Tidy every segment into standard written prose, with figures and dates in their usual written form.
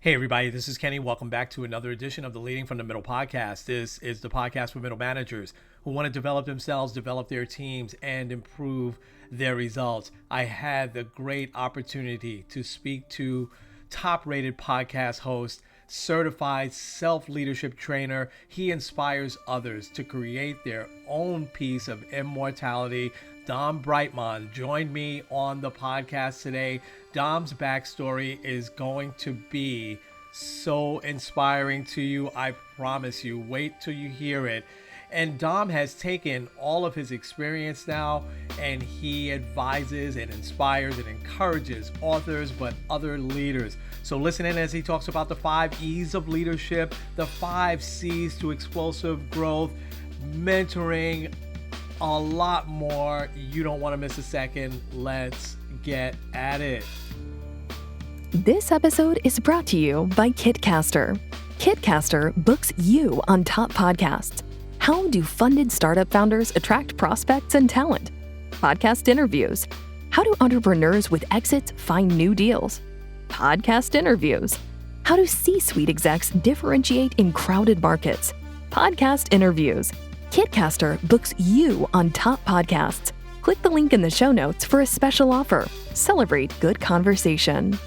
Hey, everybody, this is Kenny. Welcome back to another edition of the Leading from the Middle podcast. This is the podcast for middle managers who want to develop themselves, develop their teams, and improve their results. I had the great opportunity to speak to top rated podcast host, certified self leadership trainer. He inspires others to create their own piece of immortality. Dom Brightmon joined me on the podcast today. Dom's backstory is going to be so inspiring to you. I promise you. Wait till you hear it. And Dom has taken all of his experience now and he advises and inspires and encourages authors, but other leaders. So listen in as he talks about the 5 E's of leadership, the 5 C's to explosive growth, mentoring, a lot more. You don't want to miss a second. Let's get at it. This episode is brought to you by Kitcaster. Kitcaster books you on top podcasts. How do funded startup founders attract prospects and talent? Podcast interviews. How do entrepreneurs with exits find new deals? Podcast interviews. How do C-suite execs differentiate in crowded markets? Podcast interviews. Kitcaster books you on top podcasts. Click the link in the show notes for a special offer. Celebrate good conversation.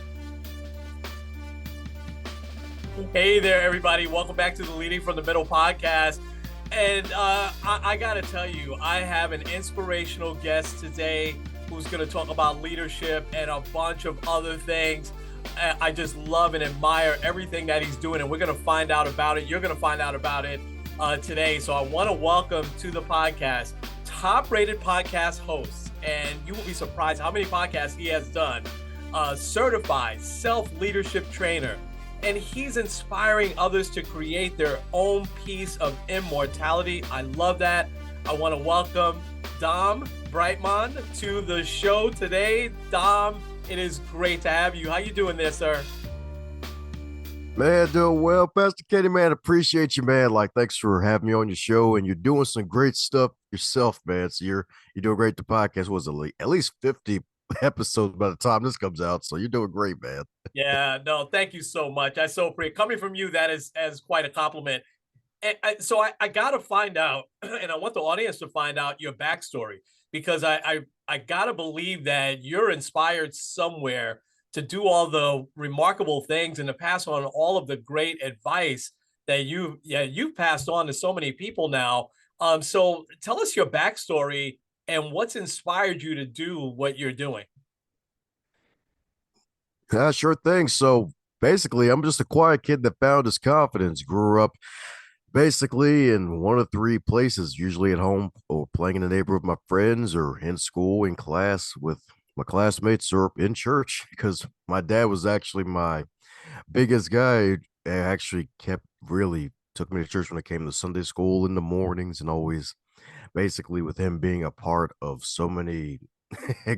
Hey there, everybody. Welcome back to the Leading from the Middle podcast. And I got to tell you, I have an inspirational guest today who's going to talk about leadership and a bunch of other things. I just love and admire everything that he's doing, and we're going to find out about it. You're going to find out about it today. So I want to welcome to the podcast top-rated podcast hosts, and you will be surprised how many podcasts he has done. Certified self-leadership trainer, and he's inspiring others to create their own piece of immortality. I love that. I want to welcome Dom Brightmon to the show today. Dom, it is great to have you. How you doing there, sir? Man, doing well, Pastor Kenny, man. Appreciate you, man. Thanks for having me on your show, and you're doing some great stuff yourself, man. So you're doing great. The podcast was at least 50 episodes by the time this comes out, so you're doing great, man. Yeah, no, thank you so much. I so appreciate coming from you. That is as quite a compliment. And I got to find out, and I want the audience to find out your backstory, because I got to believe that you're inspired somewhere to do all the remarkable things and to pass on all of the great advice that you've passed on to so many people now. So tell us your backstory and what's inspired you to do what you're doing. Yeah, sure thing. So basically, I'm just a quiet kid that found his confidence. Grew up basically in one of 3 places, usually at home or playing in the neighborhood with my friends, or in school, in class with my classmates, or in church, because my dad was actually my biggest guy. Actually took me to church when it came to Sunday school in the mornings, and always basically with him being a part of so many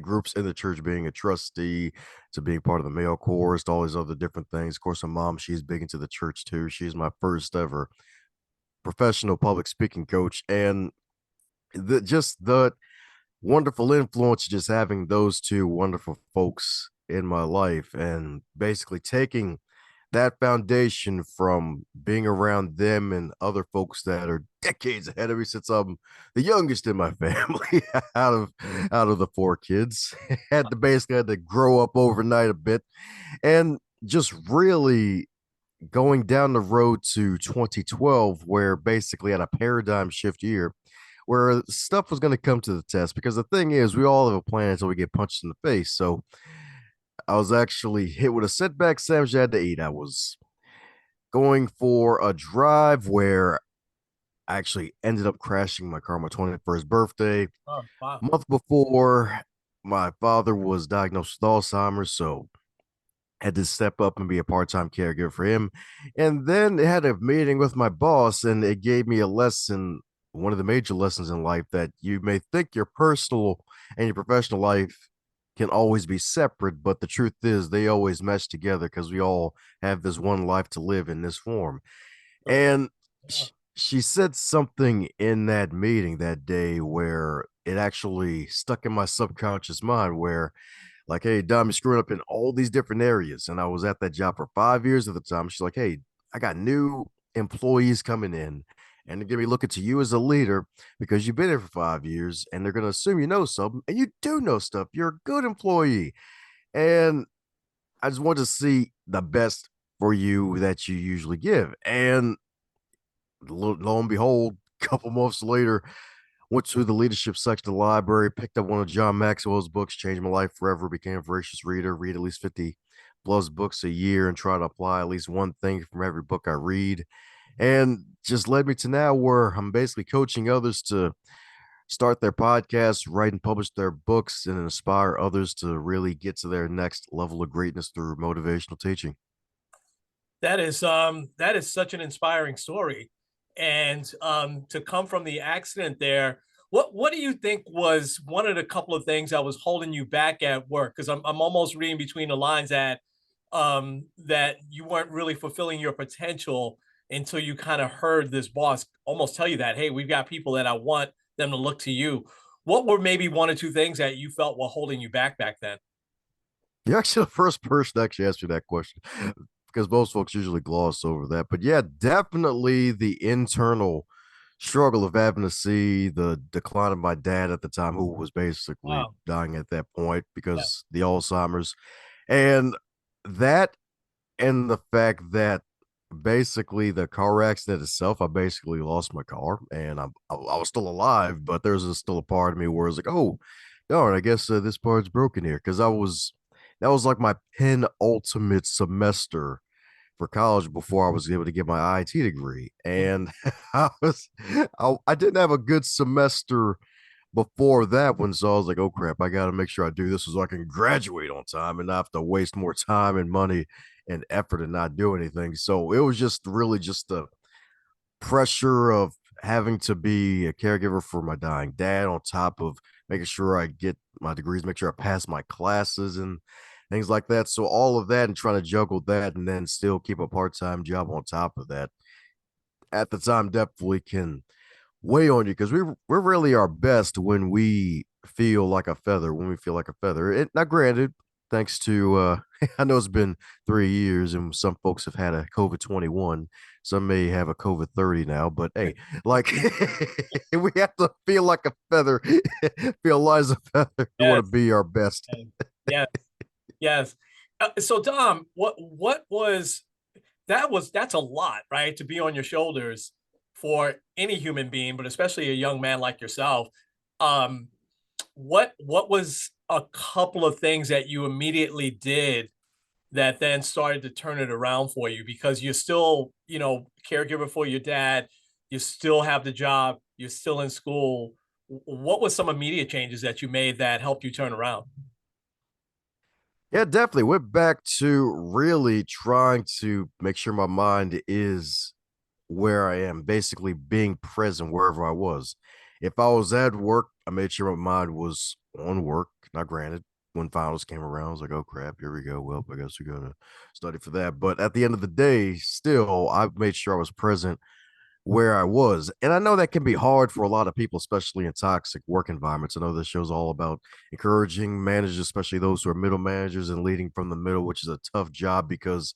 groups in the church, being a trustee, to being part of the male chorus, to all these other different things. Of course, my mom, she's big into the church too. She's my first ever professional public speaking coach, and the wonderful influence, just having those 2 wonderful folks in my life, and basically taking that foundation from being around them and other folks that are decades ahead of me, since I'm the youngest in my family out of the 4 kids. Had to grow up overnight a bit, and just really going down the road to 2012, where basically at a paradigm shift year where stuff was going to come to the test. Because the thing is, we all have a plan until we get punched in the face. So I was actually hit with a setback sandwich I had to eat. I was going for a drive where I actually ended up crashing my car on my 21st birthday. Oh, wow. A month before, my father was diagnosed with Alzheimer's, so had to step up and be a part-time caregiver for him. And then had a meeting with my boss, and it gave me a lesson, one of the major lessons in life, that you may think your personal and your professional life can always be separate, but the truth is they always mesh together, because we all have this one life to live in this form. And she said something in that meeting that day where it actually stuck in my subconscious mind, where like, hey, Dom, you're screwing up in all these different areas. And I was at that job for 5 years at the time. She's like, hey, I got new employees coming in and they're going to be looking to you as a leader because you've been here for 5 years and they're going to assume you know something and you do know stuff. You're a good employee. And I just want to see the best for you that you usually give. And lo and behold, a couple months later, went to the leadership section of the library, picked up one of John Maxwell's books, changed my life forever, became a voracious reader, read at least 50 plus books a year and try to apply at least one thing from every book I read. And just led me to now where I'm basically coaching others to start their podcasts, write and publish their books, and inspire others to really get to their next level of greatness through motivational teaching. That is such an inspiring story. And to come from the accident there, what do you think was one of the couple of things that was holding you back at work? Because I'm almost reading between the lines that that you weren't really fulfilling your potential until you kind of heard this boss almost tell you that, hey, we've got people that I want them to look to you. What were maybe one or two things that you felt were holding you back then? You're actually the first person to actually ask me that question because most folks usually gloss over that. But yeah, definitely the internal struggle of having to see the decline of my dad at the time, who was basically Wow. dying at that point Yeah. because the Alzheimer's, and that, and the fact that basically the car accident itself, I basically lost my car and I was still alive, but there's still a part of me where it's like, oh, darn, I guess this part's broken here because that was like my penultimate semester for college before I was able to get my IT degree. And I didn't have a good semester before that one. So I was like, oh crap, I got to make sure I do this so I can graduate on time and not have to waste more time and money and effort and not do anything. So it was just really just the pressure of having to be a caregiver for my dying dad on top of making sure I get my degrees, make sure I pass my classes and things like that. So all of that and trying to juggle that and then still keep a part-time job on top of that at the time definitely can weigh on you because we're really our best when we feel like a feather, when we feel like a feather. It, now granted, thanks to I know it's been 3 years and some folks have had a COVID-21. Some may have a COVID-30 now, but hey, like we have to feel like a feather, feel light as a feather. We want Yes. to be our best. Yes. Yes. So Dom, what was that's a lot, right? To be on your shoulders for any human being, but especially a young man like yourself. Um, what was a couple of things that you immediately did that then started to turn it around for you? Because you're still, caregiver for your dad, you still have the job, you're still in school. What was some immediate changes that you made that helped you turn around? Yeah, definitely. We're back to really trying to make sure my mind is where I am, basically being present wherever I was. If I was at work, I made sure my mind was on work. Now, granted, when finals came around, I was like, oh crap, here we go. Well, I guess we're going to study for that. But at the end of the day, still, I made sure I was present where I was. And I know that can be hard for a lot of people, especially in toxic work environments. I know this show's all about encouraging managers, especially those who are middle managers and leading from the middle, which is a tough job because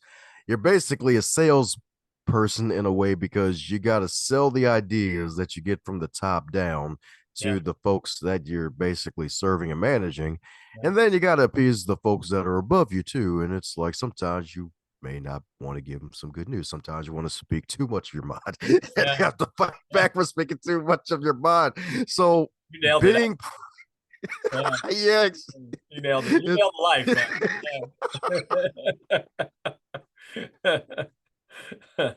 you're basically a sales person in a way because you got to sell the ideas that you get from the top down Yeah. to the folks that you're basically serving and managing. And then you got to appease the folks that are above you too. And it's like sometimes you may not want to give them some good news. Sometimes you want to speak too much of your mind and Yeah. have to fight Yeah. back for speaking too much of your mind. So You nailed it. being, Yeah. yeah, You nailed it. You nailed the life, man. Yeah.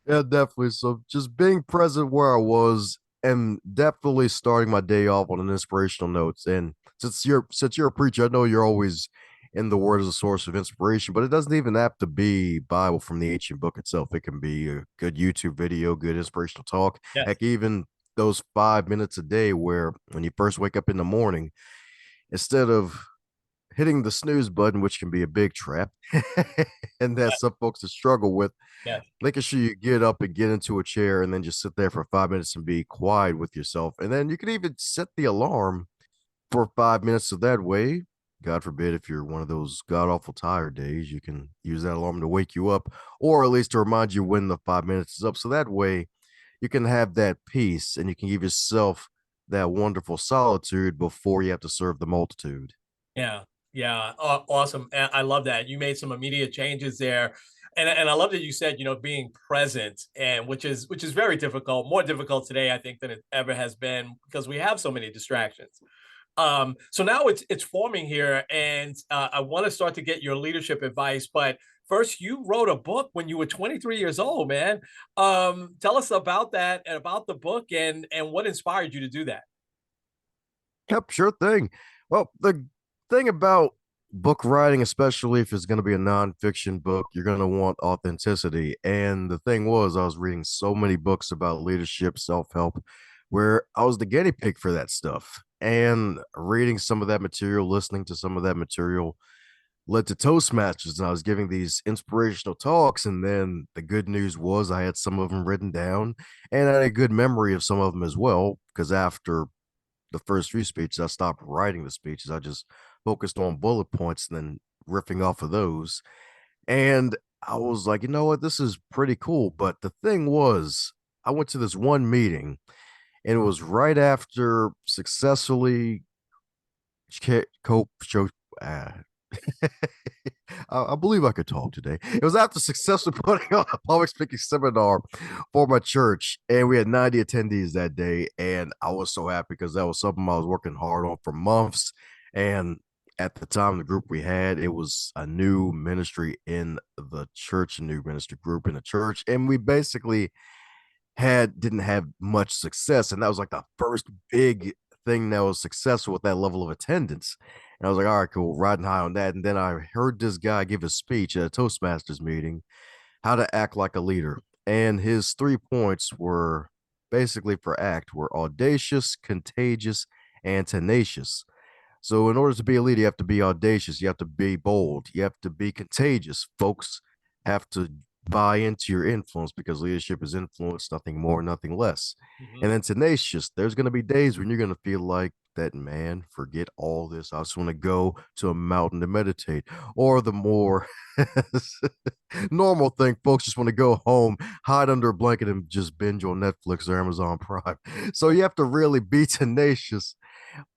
yeah, definitely. So just being present where I was and definitely starting my day off on an inspirational notes. And since you're a preacher, I know you're always in the word as a source of inspiration, but it doesn't even have to be Bible from the ancient book itself. It can be a good YouTube video, good inspirational talk. Yes. Heck, even those 5 minutes a day where when you first wake up in the morning, instead of hitting the snooze button, which can be a big trap, and that some folks that struggle with, Yes. making sure you get up and get into a chair and then just sit there for 5 minutes and be quiet with yourself. And then you can even set the alarm for 5 minutes. So that way, God forbid, if you're one of those god awful tired days, you can use that alarm to wake you up, or at least to remind you when the 5 minutes is up. So that way, you can have that peace and you can give yourself that wonderful solitude before you have to serve the multitude. Yeah, yeah, awesome. I love that you made some immediate changes there, and I love that you said, being present, and which is very difficult, more difficult today, I think, than it ever has been because we have so many distractions. So now it's forming here, and I want to start to get your leadership advice. But first, you wrote a book when you were 23 years old, man. Tell us about that and about the book, and what inspired you to do that. Yep, sure thing. Well, the thing about book writing, especially if it's going to be a nonfiction book, you're going to want authenticity. And the thing was, I was reading so many books about leadership, self help, where I was the guinea pig for that stuff. And reading some of that material, listening to some of that material led to Toastmasters. And I was giving these inspirational talks. And then the good news was, I had some of them written down and I had a good memory of some of them as well. Because after the first few speeches, I stopped writing the speeches. I just focused on bullet points and then riffing off of those. And I was like, you know what, this is pretty cool. But the thing was, I went to this one meeting and it was right after successfully cope show. Uh, I believe I could talk today. It was after successfully putting on a public speaking seminar for my church, and we had 90 attendees that day. And I was so happy because that was something I was working hard on for months. And at the time, the group we had, it was a new ministry in the church, a new ministry group in the church. And we basically didn't have much success. And that was like the first big thing that was successful with that level of attendance. And I was like, all right, cool, riding high on that. And then I heard this guy give a speech at a Toastmasters meeting, how to act like a leader. And his 3 points were basically for act were audacious, contagious, and tenacious. So in order to be a leader, you have to be audacious, you have to be bold, you have to be contagious. Folks have to buy into your influence because leadership is influence, nothing more, nothing less. And Mhm. then tenacious, there's going to be days when you're going to feel like that, man, forget all this. I just want to go to a mountain to meditate. Or the more normal thing, folks just want to go home, hide under a blanket, and just binge on Netflix or Amazon Prime. So you have to really be tenacious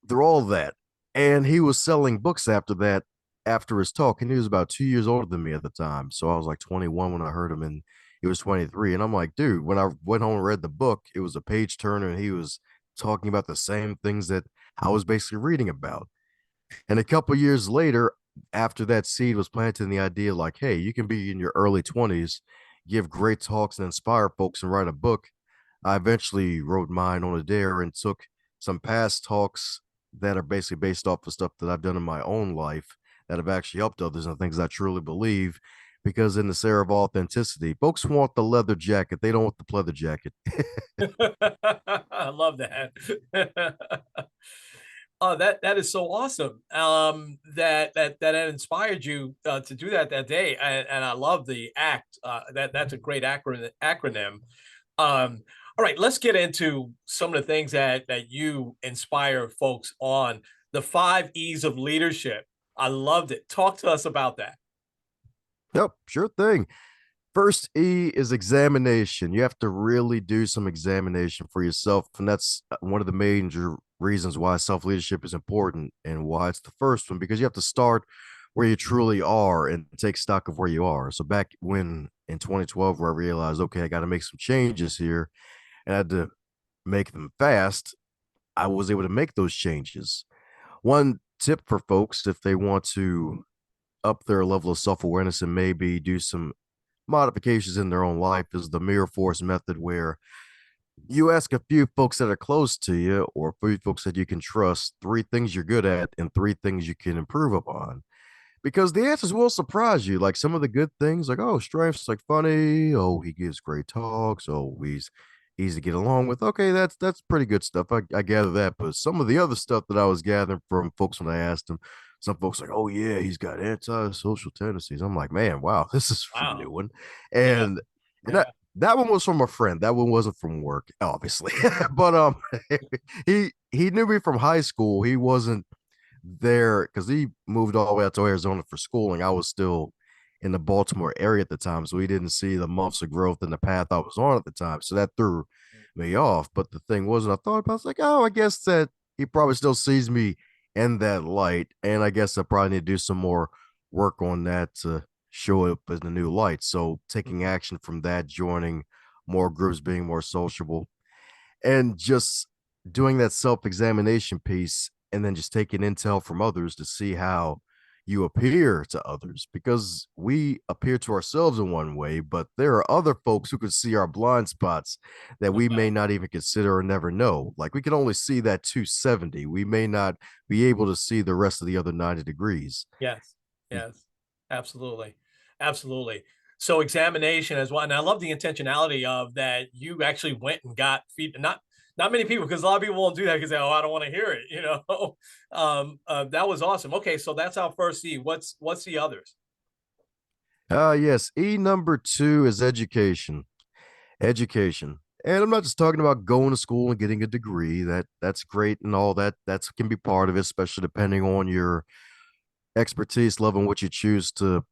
through all that. And he was selling books after that, after his talk. And he was about 2 years older than me at the time. So I was like 21 when I heard him, and he was 23. And I'm like, dude, when I went home and read the book, it was a page turner, and he was talking about the same things that I was basically reading about. And a couple years later, after that seed was planted in the idea, like, hey, you can be in your early 20s, give great talks and inspire folks and write a book. I eventually wrote mine on a dare and took some past talks that are basically based off of stuff that I've done in my own life that have actually helped others and things I truly believe. Because in the era of authenticity, folks want the leather jacket. They don't want the pleather jacket. I love that. Oh, that is so awesome. That inspired you to do that day, and I love the ACT. That's a great acronym. All right, let's get into some of the things that you inspire folks on. The 5 E's of leadership. I loved it. Talk to us about that. Yep, sure thing. First E is examination. You have to really do some examination for yourself. And that's one of the major reasons why self leadership is important and why it's the first one, because you have to start where you truly are and take stock of where you are. So back when in 2012, where I realized, okay, I got to make some changes here and I had to make them fast, I was able to make those changes. One tip for folks, if they want to up their level of self awareness and maybe do some modifications in their own life, is the mirror force method, where you ask a few folks that are close to you or a few folks that you can trust 3 things you're good at and 3 things you can improve upon, because the answers will surprise you. Like some of the good things, like, oh, strengths, like funny, oh, he gives great talks, oh, he's easy to get along with. Okay, that's pretty good stuff. I gather that. But some of the other stuff that I was gathering from folks when I asked them, some folks like, oh yeah, he's got antisocial tendencies. I'm like, man, wow, this is a Wow. new one. Yeah. And and that Yeah. That one was from a friend. That one wasn't from work, obviously. But he knew me from high school. He wasn't there because he moved all the way out to Arizona for schooling. I was still in the Baltimore area at the time, so he didn't see the months of growth in the path I was on at the time. So that threw me off. But the thing was, and I thought about, I was like, oh, I guess that he probably still sees me in that light, and I guess I probably need to do some more work on that to show up in the new light. So taking action from that, joining more groups, being more sociable, and just doing that self-examination piece, and then just taking intel from others to see how you appear to others, because we appear to ourselves in one way, but there are other folks who could see our blind spots that we may not even consider or never know. Like, we can only see that 270, we may not be able to see the rest of the other 90 degrees. Yes, yes, absolutely, absolutely. So examination as well, and I love the intentionality of that. You actually went and got feed. Not many people, because a lot of people won't do that because they, oh, I don't want to hear it. That was awesome. Okay, so that's our first E. What's the others? Yes, E number 2 is education. Education. And I'm not just talking about going to school and getting a degree. That's great and all that. That can be part of it, especially depending on your expertise level and what you choose to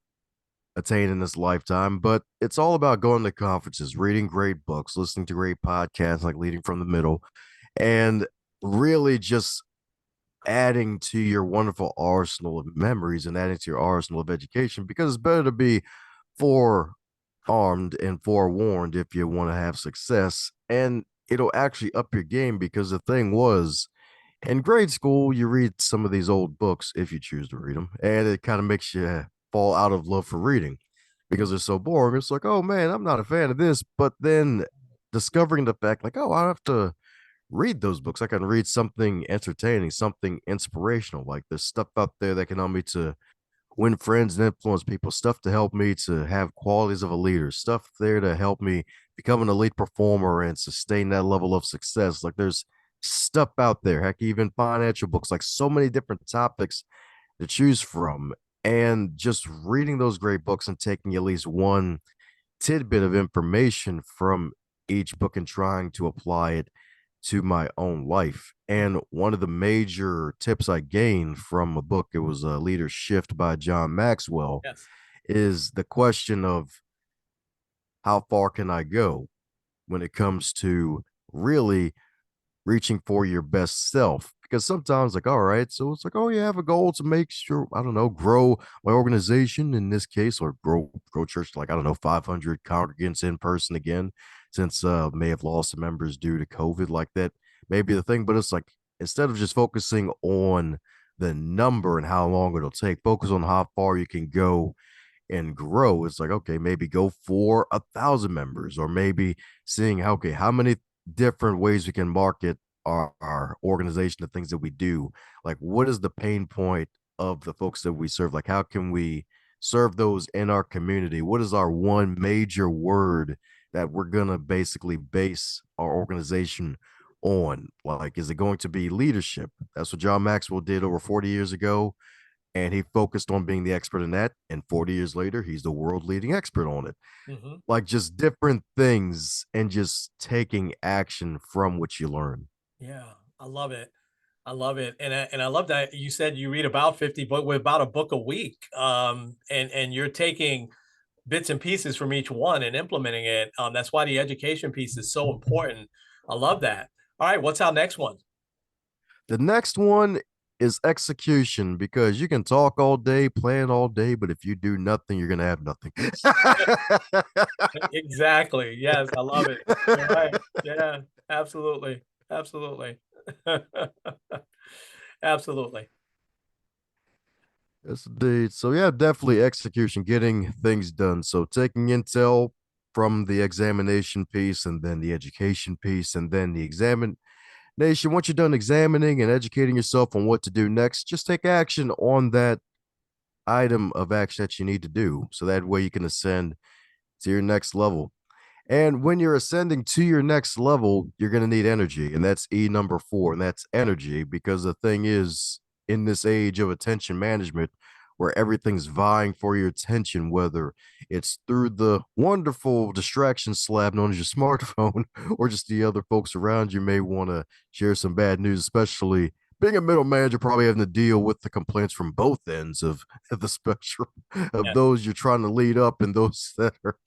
attain in this lifetime. But it's all about going to conferences, reading great books, listening to great podcasts like Leading from the Middle, and really just adding to your wonderful arsenal of memories and adding to your arsenal of education, because it's better to be forearmed and forewarned if you want to have success. And it'll actually up your game, because the thing was, in grade school, you read some of these old books if you choose to read them, and it kind of makes you fall out of love for reading because they're so boring. It's like, oh man, I'm not a fan of this. But then discovering the fact, like, oh, I have to read those books. I can read something entertaining, something inspirational. Like, there's stuff out there that can help me to win friends and influence people, stuff to help me to have qualities of a leader, stuff there to help me become an elite performer and sustain that level of success. Like, there's stuff out there, heck, even financial books, like so many different topics to choose from. And just reading those great books and taking at least one tidbit of information from each book and trying to apply it to my own life. And one of the major tips I gained from a book, it was a Leader Shift by John Maxwell, Yes. is the question of how far can I go when it comes to really reaching for your best self. Because sometimes, like, all right, so it's like, oh, you have a goal to make sure, I don't know, grow my organization in this case, or grow church to, like, I don't know, 500 congregants in person again, since may have lost some members due to COVID, like that may be the thing. But it's like, instead of just focusing on the number and how long it'll take, focus on how far you can go and grow. It's like, okay, maybe go for 1,000 members, or maybe seeing how, okay, how many different ways we can market our organization, the things that we do. Like, what is the pain point of the folks that we serve? Like, how can we serve those in our community? What is our one major word that we're gonna basically base our organization on? Like, is it going to be leadership? That's what John Maxwell did over 40 years ago, and he focused on being the expert in that, and 40 years later he's the world leading expert on it. Hmm. Like, just different things and just taking action from what you learn. Yeah, I love it. I love it, and I love that you said you read about 50 book with about a book a week, and you're taking bits and pieces from each one and implementing it. That's why the education piece is so important. I love that. All right, what's our next one? The next one is execution, because you can talk all day, plan all day, but if you do nothing, you're gonna have nothing. Exactly. Yes, I love it. You're right. Yeah, absolutely. Absolutely. Absolutely. Yes, indeed. So yeah, definitely execution, getting things done. So taking intel from the examination piece, and then the education piece, and then the examination. Once you're done examining and educating yourself on what to do next, just take action on that item of action that you need to do. So that way you can ascend to your next level. And when you're ascending to your next level, you're going to need energy. And that's E number 4. And that's energy, because the thing is, in this age of attention management, where everything's vying for your attention, whether it's through the wonderful distraction slab known as your smartphone or just the other folks around you may want to share some bad news, especially being a middle manager, probably having to deal with the complaints from both ends of the spectrum of Yeah, those you're trying to lead up and those that are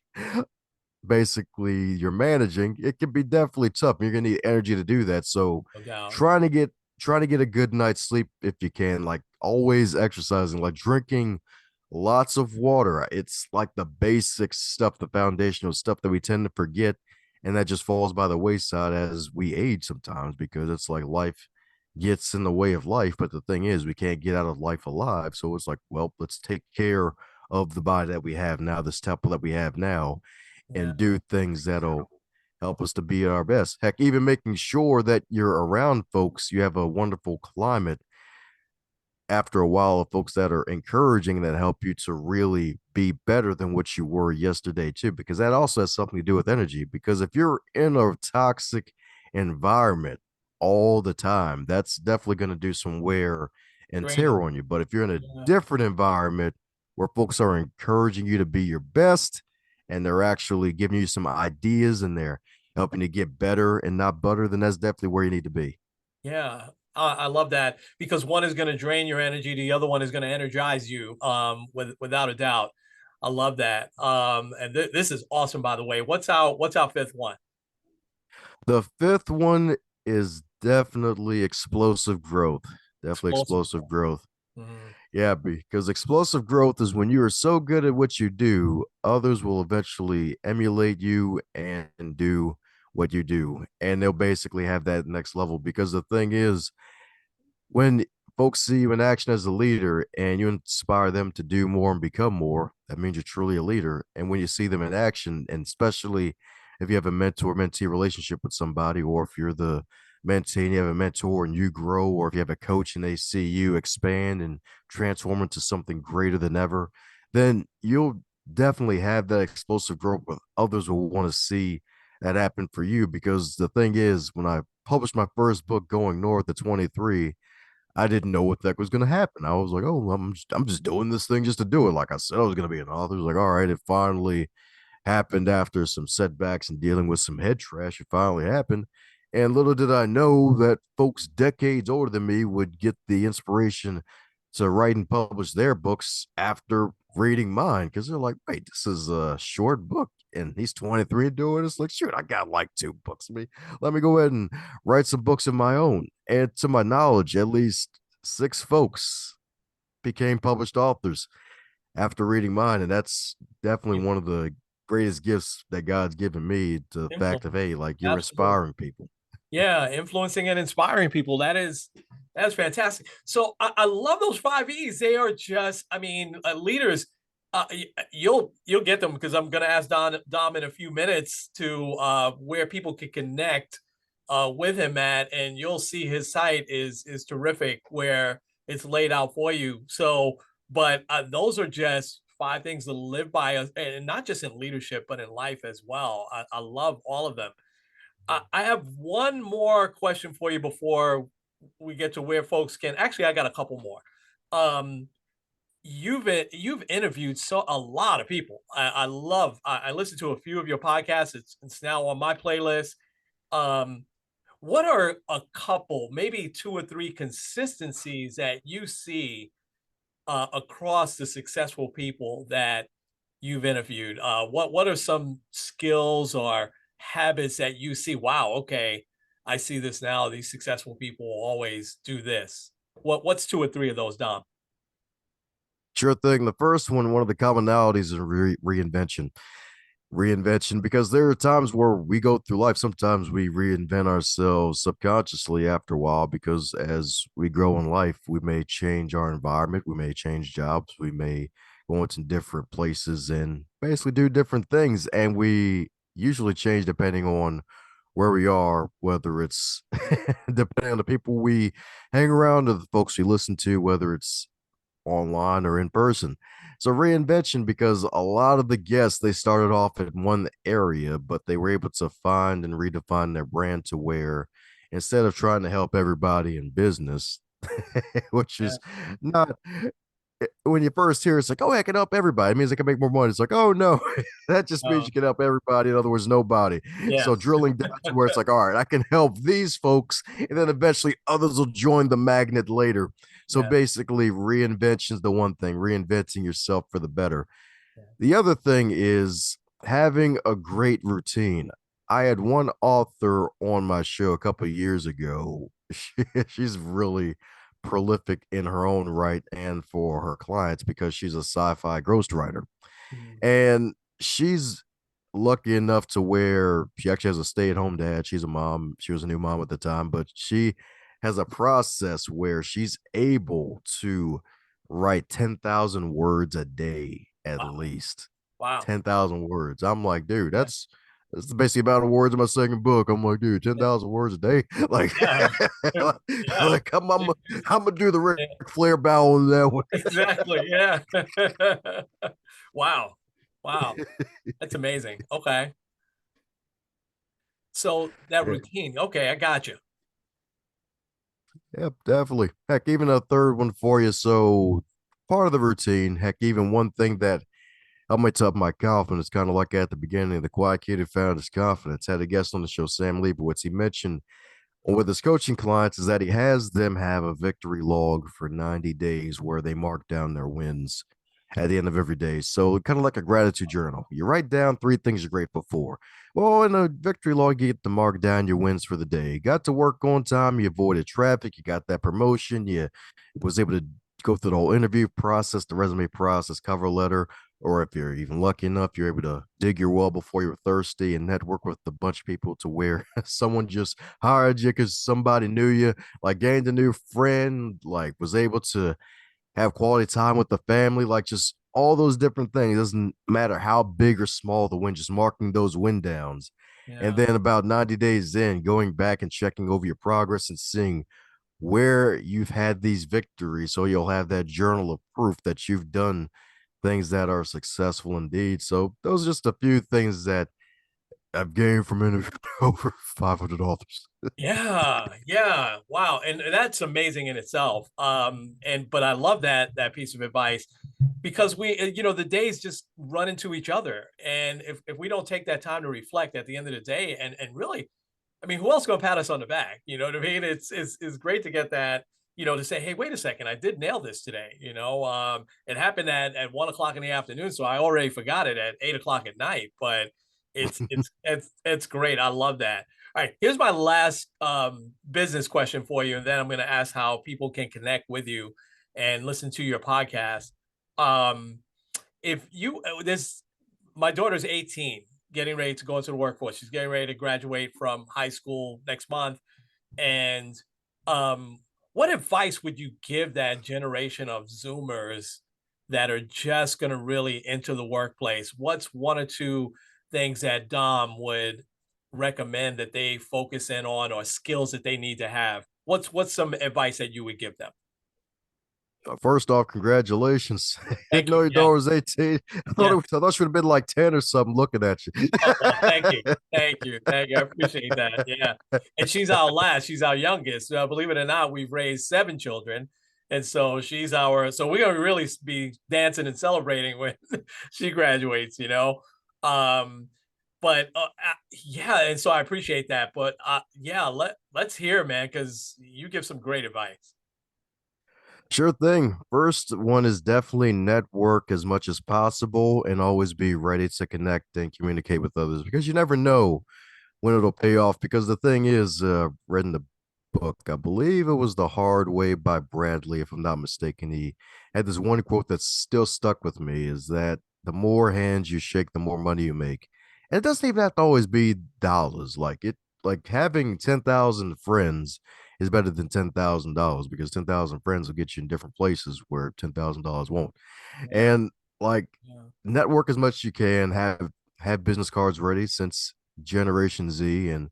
basically you're managing. It can be definitely tough. You're gonna need energy to do that. So no doubt. trying to get trying to get a good night's sleep if you can, like always exercising, like drinking lots of water. It's like the basic stuff, the foundational stuff that we tend to forget. And that just falls by the wayside as we age sometimes because it's like life gets in the way of life. But the thing is, we can't get out of life alive. So it's like, well, let's take care of the body that we have now, this temple that we have now, Yeah. and do things that'll help us to be at our best. Heck, even making sure that you're around folks, you have a wonderful climate after a while of folks that are encouraging that help you to really be better than what you were yesterday too, because that also has something to do with energy. Because if you're in a toxic environment all the time, that's definitely going to do some wear and Draining. tear on you. But if you're in a Yeah. different environment where folks are encouraging you to be your best and they're actually giving you some ideas and they're helping you get better and not butter, then that's definitely where you need to be. Yeah, I love that because one is going to drain your energy, the other one is going to energize you, without a doubt. I love that. And this is awesome, by the way. What's our fifth one? The fifth one is definitely explosive growth. Definitely Explosive. explosive growth. Mhm. Yeah, because explosive growth is when you are so good at what you do, others will eventually emulate you and do what you do. And they'll basically have that next level. Because the thing is, when folks see you in action as a leader and you inspire them to do more and become more, that means you're truly a leader. And when you see them in action, and especially if you have a mentor mentee relationship with somebody, or if you're the mentee and you have a mentor and you grow, or if you have a coach and they see you expand and transform into something greater than ever, then you'll definitely have that explosive growth with others will want to see that happen for you. Because the thing is, when I published my first book, Going North at 23, I didn't know what the heck was going to happen. I was like, oh, I'm just doing this thing just to do it. Like I said, I was going to be an author. It was like, all right, it finally happened after some setbacks and dealing with some head trash. It finally happened. And little did I know that folks decades older than me would get the inspiration to write and publish their books after reading mine because they're like, wait, this is a short book and he's 23 doing it. It's like, shoot, I got like two books. Let me go ahead and write some books of my own. And to my knowledge, at least six folks became published authors after reading mine. And that's definitely one of the greatest gifts that God's given me, to the fact of, Influence. hey, like you're Absolutely. inspiring people. Yeah, influencing and inspiring people. That's fantastic. So I love those five E's. They are just, I mean, leaders. You'll get them because I'm going to ask Dom in a few minutes to where people can connect with him at, and you'll see his site is terrific where it's laid out for you. So, but those are just five things to live by, and not just in leadership, but in life as well. I love all of them. I have one more question for you before we get to where folks can. Actually, I got a couple more. Um, you've interviewed a lot of people. I listened to a few of your podcasts. It's now on my playlist. Um, what are a couple, maybe two or three consistencies that you see across the successful people that you've interviewed? What are some skills or habits that you see? Wow, okay, I see this now. These successful people always do this. What's two or three of those, Dom? Sure thing. The first one of the commonalities is reinvention. Reinvention, because there are times where we go through life, sometimes we reinvent ourselves subconsciously after a while, because as we grow in life, we may change our environment, we may change jobs, we may go into different places and basically do different things. And we usually change depending on where we are, whether it's depending on the people we hang around or the folks we listen to, whether it's online or in person. So reinvention, because a lot of the guests, they started off in one area, but they were able to find and redefine their brand to where instead of trying to help everybody in business, which Yeah, is not when you first hear it's like, oh, I can help everybody. It means I can make more money. It's like, oh no, that just means Oh, you can help everybody. In other words, nobody. So yes. drilling down to where it's like, all right, I can help these folks, and then eventually others will join the magnet later. So Yeah. basically, reinvention is the one thing, reinventing yourself for the better. Yeah. The other thing is having a great routine. I had one author on my show a couple of years ago. She's really prolific in her own right and for her clients because she's a sci-fi ghostwriter. Mhm. And she's lucky enough to where she actually has a stay-at-home dad. She's a mom. She was a new mom at the time, but she has a process where she's able to write 10,000 words a day at Wow. least. Wow. 10,000 words. I'm like, dude, Yeah. that's basically the amount of words in my second book. I'm like, dude, 10,000 words a day. Like, Yeah. Yeah. like I'm gonna do the Ric Flair bow on that one. Exactly. Yeah. Wow. Wow. That's amazing. Okay. So that Yeah, routine. Okay, I got you. yep, definitely. Heck, even a third one for you. So part of the routine, heck, even one thing that helped me up my confidence, kind of like at the beginning, the quiet kid who found his confidence. Had a guest on the show, Sam Leibowitz. He mentioned with his coaching clients is that he has them have a victory log for 90 days where they mark down their wins at the end of every day. So kind of like a gratitude journal. You write down three things you're grateful for. Well, in a victory log, you get to mark down your wins for the day. You got to work on time. You avoided traffic. You got that promotion. You was able to go through the whole interview process, the resume process, cover letter, or if you're even lucky enough, you're able to dig your well before you're thirsty and network with a bunch of people to where someone just hired you because somebody knew you, like gained a new friend, like was able to have quality time with the family, like just all those different things. It doesn't matter how big or small the win, just marking those win downs. And Yeah. then about 90 days in, going back and checking over your progress and seeing where you've had these victories. So you'll have that journal of proof that you've done things that are successful indeed. So those are just a few things that I've gained from interviewing over 500 authors. Yeah, yeah. Wow, and that's amazing in itself. And but I love that piece of advice because the days just run into each other, and if we don't take that time to reflect at the end of the day, and really, I mean, who else gonna pat us on the back? You know what I mean? It's great to get that. To say, hey, wait a second, I did nail this today. It happened at 1 o'clock in the afternoon, so I already forgot it at 8 o'clock at night. But it's great. I love that. All right, here's my last business question for you, and then I'm going to ask how people can connect with you and listen to your podcast. Um, if you this My daughter's 18, getting ready to go into the workforce. She's getting ready to graduate from high school next month. And um, what advice would you give that generation of Zoomers that are just going to really enter the workplace? What's one or two things that Dom would recommend that they focus in on, or skills that they need to have? What's some advice that you would give them? First off, congratulations. Didn't Thank know you. your Yeah. daughter was 18. Yeah. I thought she would have been like 10 or something looking at you. Oh, well, thank you. Thank you. Thank you. I appreciate that. Yeah. And she's our last. She's our youngest. Believe it or not, we've raised 7 children. And so so we're gonna really be dancing and celebrating when she graduates. Um, but yeah, and so I appreciate that. But yeah, let's hear, man, because you give some great advice. Sure thing. First one is definitely network as much as possible and always be ready to connect and communicate with others because you never know when it'll pay off. Because the thing is, read in the book, I believe it was The Hard Way by Bradley, if I'm not mistaken. He had this one quote that's still stuck with me is that the more hands you shake, the more money you make. And it doesn't even have to always be dollars. Like having 10,000 friends is better than $10,000 because 10,000 friends will get you in different places where $10,000 won't. Yeah. And like Yeah. network as much as you can, have business cards ready since Generation Z. And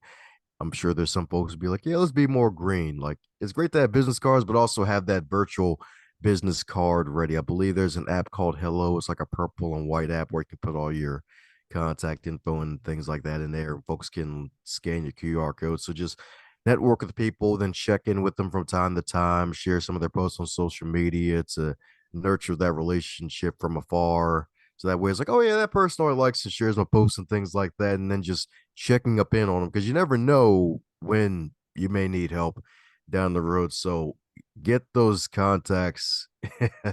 I'm sure there's some folks who be like, yeah, let's be more green. Like it's great to have business cards, but also have that virtual business card ready. I believe there's an app called Hello. It's like a purple and white app where you can put all your contact info and things like that in there. Folks can scan your QR code. So just network with people, then check in with them from time to time, share some of their posts on social media to nurture that relationship from afar. So that way it's like, oh yeah, that person already likes and shares my posts and things like that. And then just checking up in on them because you never know when you may need help down the road. So get those contacts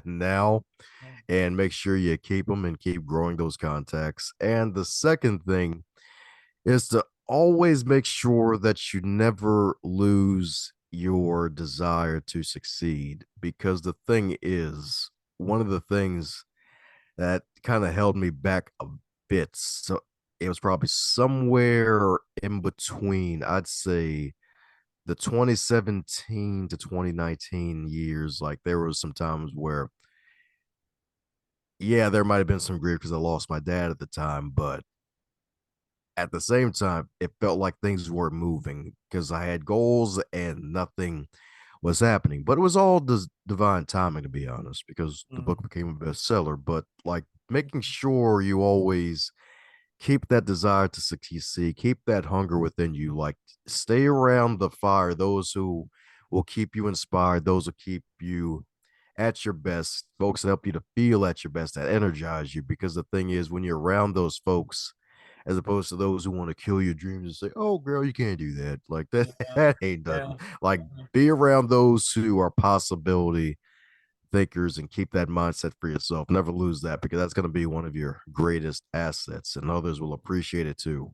now and make sure you keep them and keep growing those contacts. And the second thing is to always make sure that you never lose your desire to succeed. Because the thing is, one of the things that kind of held me back a bit, so it was probably somewhere in between, I'd say the 2017 to 2019 years. Like there was some times where, yeah, there might have been some grief because I lost my dad at the time, but at the same time, it felt like things were moving because I had goals and nothing was happening. But it was all divine timing, to be honest, because the book became a bestseller. But like making sure you always keep that desire to succeed, keep that hunger within you, like stay around the fire, those who will keep you inspired, those who keep you at your best, folks that help you to feel at your best, that energize you. Because the thing is, when you're around those folks, as opposed to those who want to kill your dreams and say, "Oh, girl, you can't do that." Like that, Yeah. that ain't Yeah. nothing. Like be around those who are possibility thinkers and keep that mindset for yourself. Never lose that because that's going to be one of your greatest assets, and others will appreciate it too.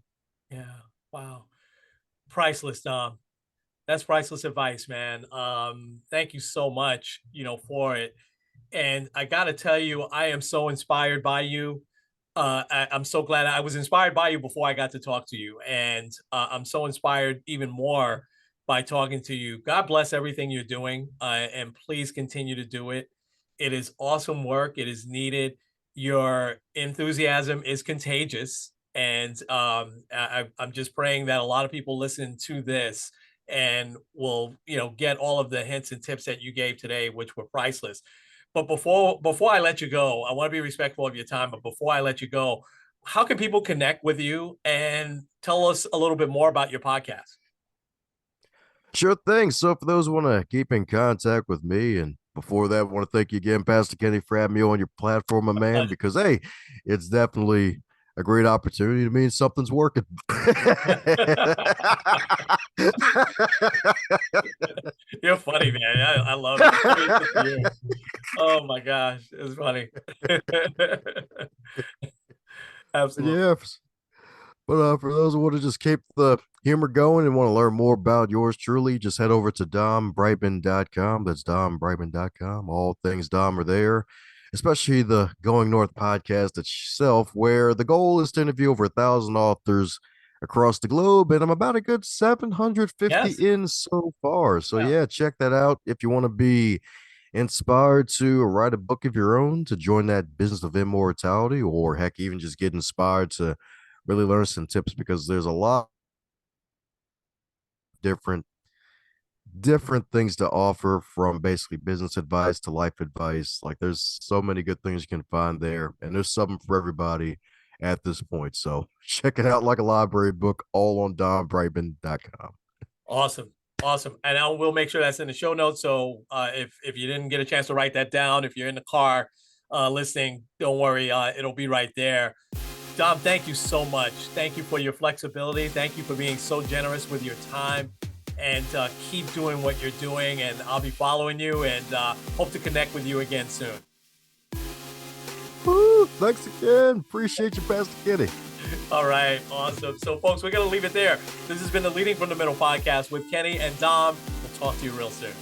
Yeah. Wow. Priceless, Dom. That's priceless advice, man. Thank you so much, for it. And I got to tell you, I am so inspired by you. I'm so glad I was inspired by you before I got to talk to you. And I'm so inspired even more by talking to you. God bless everything you're doing. And please continue to do it. It is awesome work. It is needed. Your enthusiasm is contagious. And I'm just praying that a lot of people listen to this and will, get all of the hints and tips that you gave today, which were priceless. But before I let you go, I want to be respectful of your time. But before I let you go, how can people connect with you and tell us a little bit more about your podcast? Sure thing. So for those who want to keep in contact with me, and before that, I want to thank you again, Pastor Kenny, for having me on your platform, my man, because hey, it's definitely a great opportunity to mean something's working. You're funny, man. I love it. Oh my gosh, it's funny. Absolutely. Yeah. But for those who want to just keep the humor going and want to learn more about yours truly, just head over to dombrightmon.com. That's dombrightmon.com. All things Dom are there, especially the Going North podcast itself, where the goal is to interview over 1,000 authors across the globe. And I'm about a good 750 Yes. in so far. So, Yeah. yeah, check that out if you want to be inspired to write a book of your own, to join that business of immortality, or heck, even just get inspired to really learn some tips, because there's a lot of different things to offer, from basically business advice to life advice. Like there's so many good things you can find there, and there's something for everybody at this point. So check it out like a library book, all on dombrightmon.com. Awesome. Awesome. And I will make sure that's in the show notes. So if you didn't get a chance to write that down, if you're in the car listening, don't worry. It'll be right there. Dom, thank you so much. Thank you for your flexibility. Thank you for being so generous with your time, and keep doing what you're doing. And I'll be following you, and hope to connect with you again soon. Woo, thanks again. Appreciate you, Pastor Kitty. All right. Awesome. So folks, we're going to leave it there. This has been the Leading from the Middle podcast with Kenny and Dom. We'll talk to you real soon.